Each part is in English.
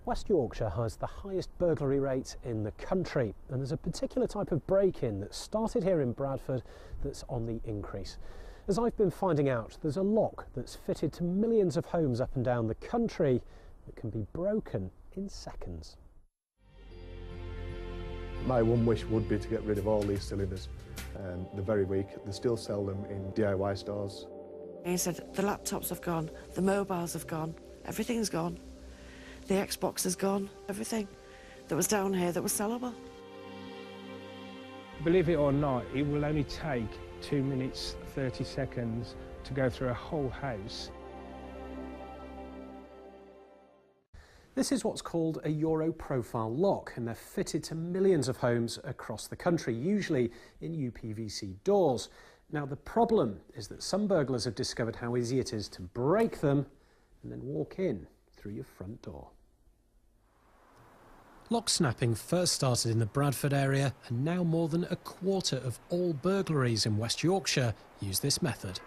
West Yorkshire has the highest burglary rate in the country, and there's a particular type of break-in that started here in Bradford that's on the increase. As I've been finding out, there's a lock that's fitted to millions of homes up and down the country that can be broken in seconds. My one wish would be to get rid of all these cylinders. They're very weak. They still sell them in DIY stores. He said the laptops have gone, the mobiles have gone, everything's gone. The Xbox has gone, everything that was down here that was sellable. Believe it or not, it will only take 2 minutes, 30 seconds to go through a whole house. This is what's called a Euro profile lock, and they're fitted to millions of homes across the country, usually in uPVC doors. Now, the problem is that some burglars have discovered how easy it is to break them and then walk in through your front door. Lock snapping first started in the Bradford area, and now more than a quarter of all burglaries in West Yorkshire use this method.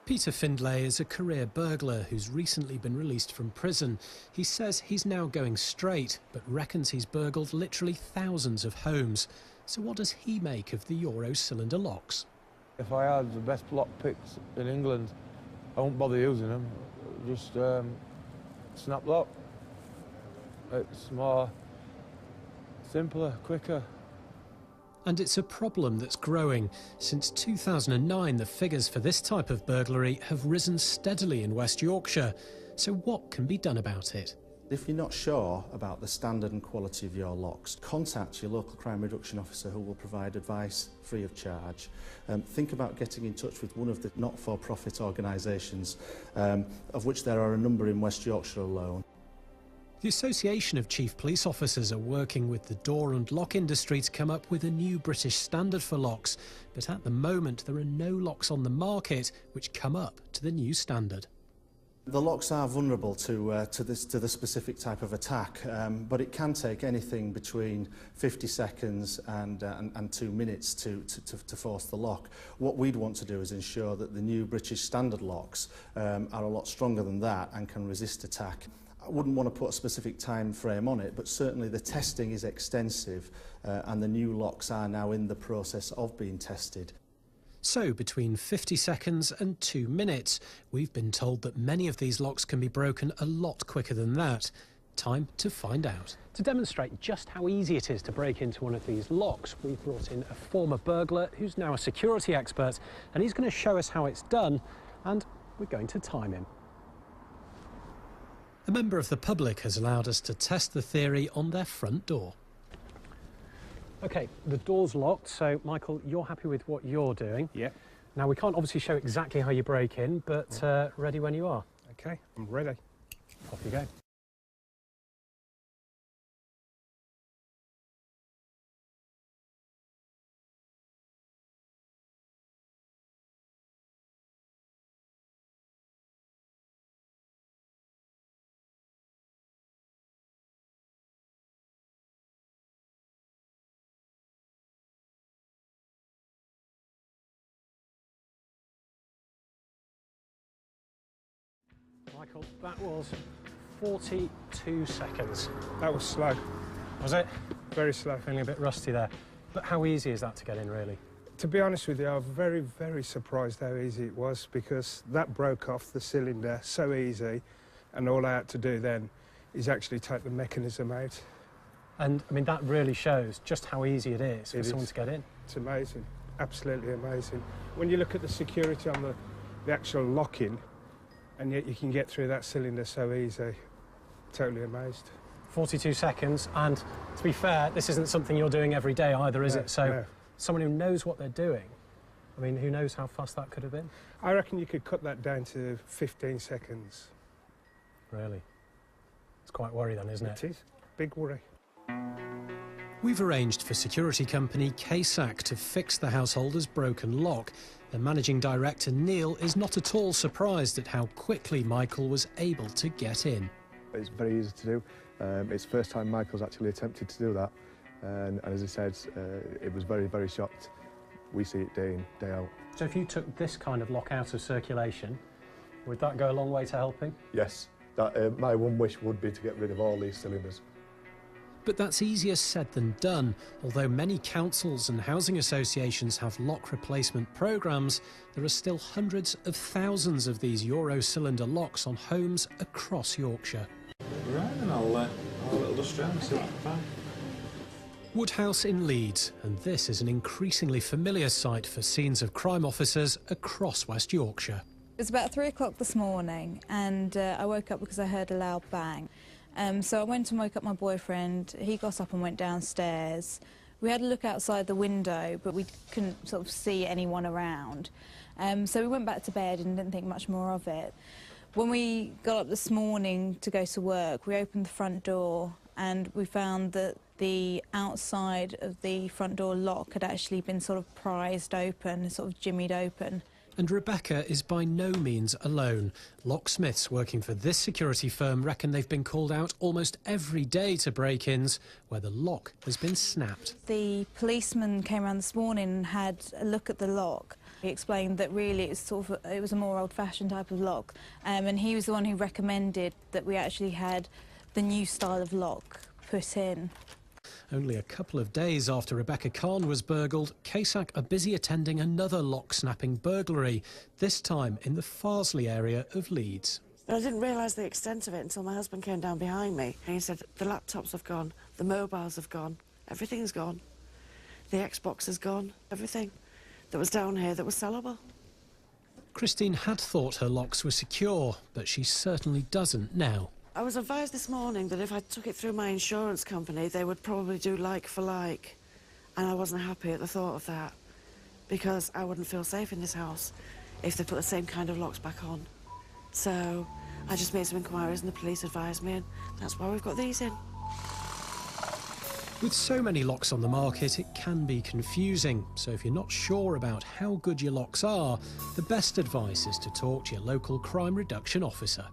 Peter Findlay is a career burglar who's recently been released from prison. He says he's now going straight, but reckons he's burgled literally thousands of homes. So what does he make of the Euro cylinder locks? If I had the best lock picks in England, I won't bother using them. Just snap lock. It's more simpler, quicker. And it's a problem that's growing. Since 2009, the figures for this type of burglary have risen steadily in West Yorkshire. So what can be done about it? If you're not sure about the standard and quality of your locks, contact your local crime reduction officer who will provide advice free of charge. Think about getting in touch with one of the not-for-profit organisations, of which there are a number in West Yorkshire alone. The Association of Chief Police Officers are working with the door and lock industry to come up with a new British standard for locks, but at the moment there are no locks on the market which come up to the new standard. The locks are vulnerable to the specific type of attack, but it can take anything between 50 seconds and 2 minutes to force the lock. What we'd want to do is ensure that the new British standard locks are a lot stronger than that and can resist attack. I wouldn't want to put a specific time frame on it, but certainly the testing is extensive and the new locks are now in the process of being tested. So between 50 seconds and 2 minutes, we've been told that many of these locks can be broken a lot quicker than that. Time to find out. To demonstrate just how easy it is to break into one of these locks, we've brought in a former burglar who's now a security expert, and he's going to show us how it's done, and we're going to time him. A member of the public has allowed us to test the theory on their front door. OK, the door's locked, so Michael, you're happy with what you're doing? Yeah. Now, we can't obviously show exactly how you break in, but ready when you are. OK, I'm ready. Off you go. Michael, that was 42 seconds. That was slow. Was it? Very slow. Feeling a bit rusty there. But how easy is that to get in, really? To be honest with you, I'm very, very surprised how easy it was, because that broke off the cylinder so easy, and all I had to do then is actually take the mechanism out. And, I mean, that really shows just how easy it is for someone to get in. It's amazing. Absolutely amazing. When you look at the security on the actual lock-in, and yet you can get through that cylinder so easy. Totally amazed. 42 seconds, and to be fair, this isn't something you're doing every day either, is it? So someone who knows what they're doing, I mean, who knows how fast that could have been? I reckon you could cut that down to 15 seconds. Really? It's quite a worry then, isn't it? It is. Big worry. We've arranged for security company KSAC to fix the householder's broken lock. The managing director, Neil, is not at all surprised at how quickly Michael was able to get in. It's very easy to do. It's the first time Michael's actually attempted to do that. And as he said, it was very, very shocked. We see it day in, day out. So if you took this kind of lock out of circulation, would that go a long way to helping? Yes, that my one wish would be to get rid of all these cylinders. But that's easier said than done. Although many councils and housing associations have lock replacement programmes, there are still hundreds of thousands of these Euro cylinder locks on homes across Yorkshire. Right, and I'll have a little dust around and see what I can find. Woodhouse in Leeds, and this is an increasingly familiar sight for scenes of crime officers across West Yorkshire. It was about 3 o'clock this morning, and I woke up because I heard a loud bang. So I went and woke up my boyfriend. He got up and went downstairs. We had a look outside the window, but we couldn't sort of see anyone around. So we went back to bed and didn't think much more of it. When we got up this morning to go to work, we opened the front door and we found that the outside of the front door lock had actually been sort of prized open, sort of jimmied open. And Rebecca is by no means alone. Locksmiths working for this security firm reckon they've been called out almost every day to break-ins where the lock has been snapped. The policeman came around this morning and had a look at the lock. He explained that really it was a more old-fashioned type of lock, and he was the one who recommended that we actually had the new style of lock put in. Only a couple of days after Rebecca Khan was burgled, CASAC are busy attending another lock-snapping burglary, this time in the Farsley area of Leeds. I didn't realise the extent of it until my husband came down behind me and he said, the laptops have gone, the mobiles have gone, everything's gone. The Xbox has gone, everything that was down here that was sellable. Christine had thought her locks were secure, but she certainly doesn't now. I was advised this morning that if I took it through my insurance company, they would probably do like for like. And I wasn't happy at the thought of that, because I wouldn't feel safe in this house if they put the same kind of locks back on. So I just made some inquiries and the police advised me, and that's why we've got these in. With so many locks on the market, it can be confusing. So if you're not sure about how good your locks are, the best advice is to talk to your local crime reduction officer.